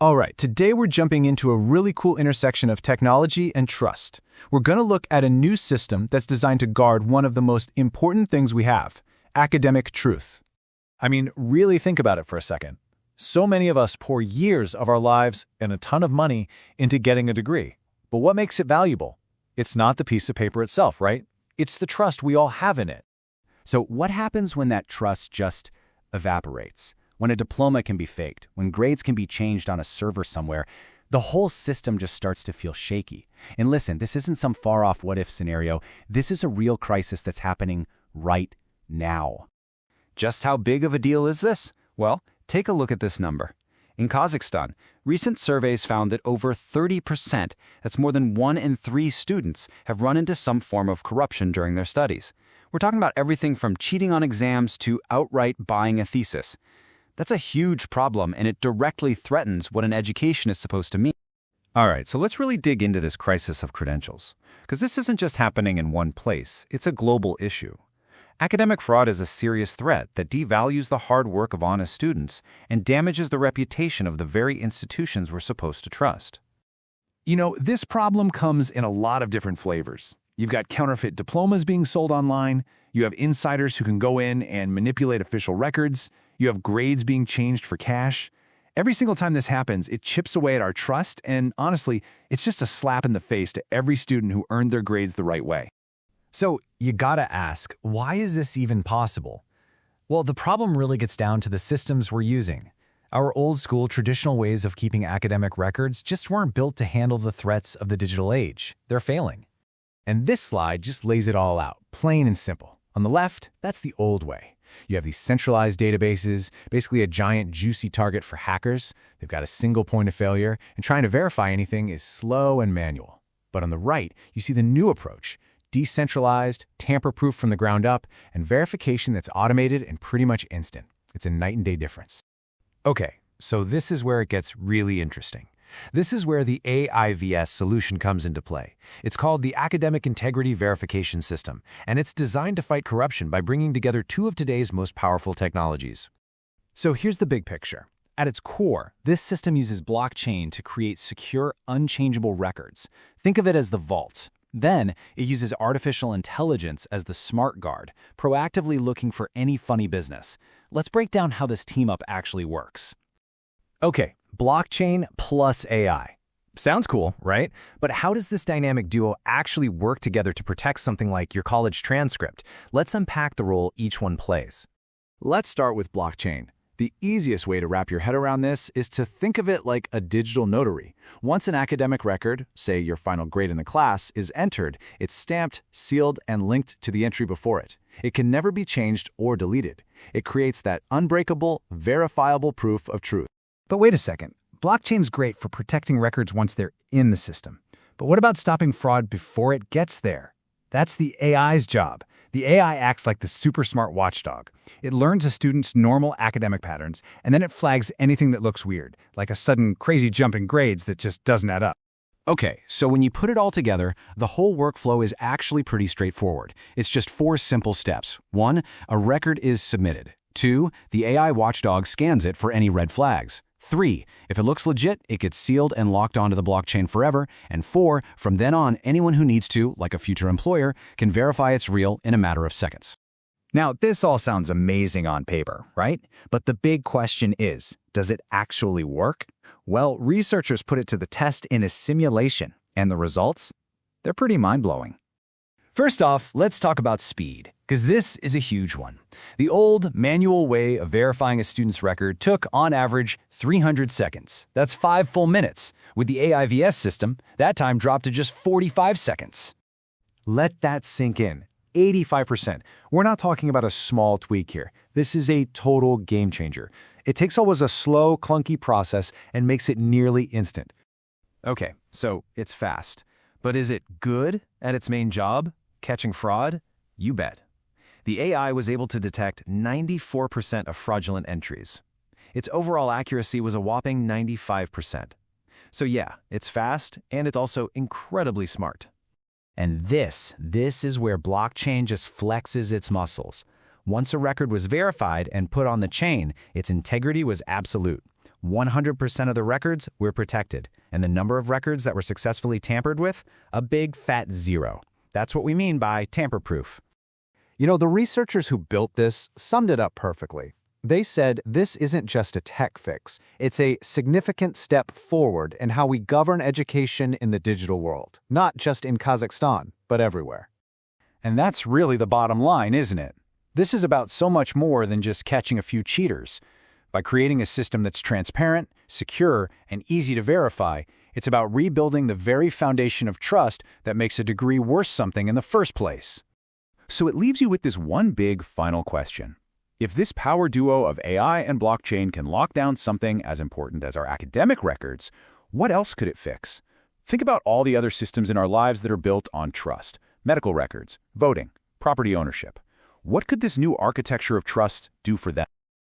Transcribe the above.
All right, today we're jumping into a really cool intersection of technology and trust. We're going to look at a new system that's designed to guard one of the most important things we have, academic truth. I mean, really think about it for a second. So many of us pour years of our lives and a ton of money into getting a degree. But what makes it valuable? It's not the piece of paper itself, right? It's the trust we all have in it. So what happens when that trust just evaporates? When a diploma can be faked, when grades can be changed on a server somewhere, the whole system just starts to feel shaky. And listen, this isn't some far-off what-if scenario. This is a real crisis that's happening right now. Just how big of a deal is this? Well, take a look at this number. In Kazakhstan, recent surveys found that over 30%, that's more than 1 in 3 students, have run into some form of corruption during their studies. We're talking about everything from cheating on exams to outright buying a thesis. That's a huge problem, and it directly threatens what an education is supposed to mean. All right, so let's really dig into this crisis of credentials, because this isn't just happening in one place, it's a global issue. Academic fraud is a serious threat that devalues the hard work of honest students and damages the reputation of the very institutions we're supposed to trust. You know, this problem comes in a lot of different flavors. You've got counterfeit diplomas being sold online, you have insiders who can go in and manipulate official records, you have grades being changed for cash. Every single time this happens, it chips away at our trust, and honestly, it's just a slap in the face to every student who earned their grades the right way. So you gotta ask, why is this even possible? Well, the problem really gets down to the systems we're using. Our old-school traditional ways of keeping academic records just weren't built to handle the threats of the digital age. They're failing. And this slide just lays it all out, plain and simple. On the left, that's the old way. You have these centralized databases, basically a giant juicy target for hackers. They've got a single point of failure, and trying to verify anything is slow and manual. But on the right, you see the new approach, decentralized, tamper-proof from the ground up, and verification that's automated and pretty much instant. It's a night and day difference. Okay, so this is where it gets really interesting. This is where the AIVS solution comes into play. It's called the Academic Integrity Verification System, and it's designed to fight corruption by bringing together two of today's most powerful technologies. So here's the big picture. At its core, this system uses blockchain to create secure, unchangeable records. Think of it as the vault. Then, it uses artificial intelligence as the smart guard, proactively looking for any funny business. Let's break down how this team-up actually works. Okay, blockchain plus AI. Sounds cool, right? But how does this dynamic duo actually work together to protect something like your college transcript? Let's unpack the role each one plays. Let's start with blockchain. The easiest way to wrap your head around this is to think of it like a digital notary. Once an academic record, say your final grade in the class, is entered, it's stamped, sealed, and linked to the entry before it. It can never be changed or deleted. It creates that unbreakable, verifiable proof of truth. But wait a second. Blockchain's great for protecting records once they're in the system. But what about stopping fraud before it gets there? That's the AI's job. The AI acts like the super smart watchdog. It learns a student's normal academic patterns, and then it flags anything that looks weird, like a sudden crazy jump in grades that just doesn't add up. Okay, so when you put it all together, the whole workflow is actually pretty straightforward. It's just 4 simple steps. 1, a record is submitted. 2, the AI watchdog scans it for any red flags. 3, if it looks legit, it gets sealed and locked onto the blockchain forever. And 4, from then on, anyone who needs to, like a future employer, can verify it's real in a matter of seconds. Now, this all sounds amazing on paper, right? But the big question is, does it actually work? Well, researchers put it to the test in a simulation, and the results? They're pretty mind-blowing. First off, let's talk about speed, because this is a huge one. The old, manual way of verifying a student's record took, on average, 300 seconds. That's 5 full minutes. With the AIVS system, that time dropped to just 45 seconds. Let that sink in. 85%. We're not talking about a small tweak here. This is a total game changer. It takes what was a slow, clunky process and makes it nearly instant. Okay, so it's fast. But is it good at its main job? Catching fraud? You bet. The AI was able to detect 94% of fraudulent entries. Its overall accuracy was a whopping 95%. So yeah, it's fast, and it's also incredibly smart. And this is where blockchain just flexes its muscles. Once a record was verified and put on the chain, its integrity was absolute. 100% of the records were protected, and the number of records that were successfully tampered with, a big fat 0. That's what we mean by tamper-proof. You know, the researchers who built this summed it up perfectly. They said this isn't just a tech fix, it's a significant step forward in how we govern education in the digital world, not just in Kazakhstan, but everywhere. And that's really the bottom line, isn't it? This is about so much more than just catching a few cheaters. By creating a system that's transparent, secure, and easy to verify, it's about rebuilding the very foundation of trust that makes a degree worth something in the first place. So it leaves you with this one big final question. If this power duo of AI and blockchain can lock down something as important as our academic records, what else could it fix? Think about all the other systems in our lives that are built on trust. Medical records, voting, property ownership. What could this new architecture of trust do for them?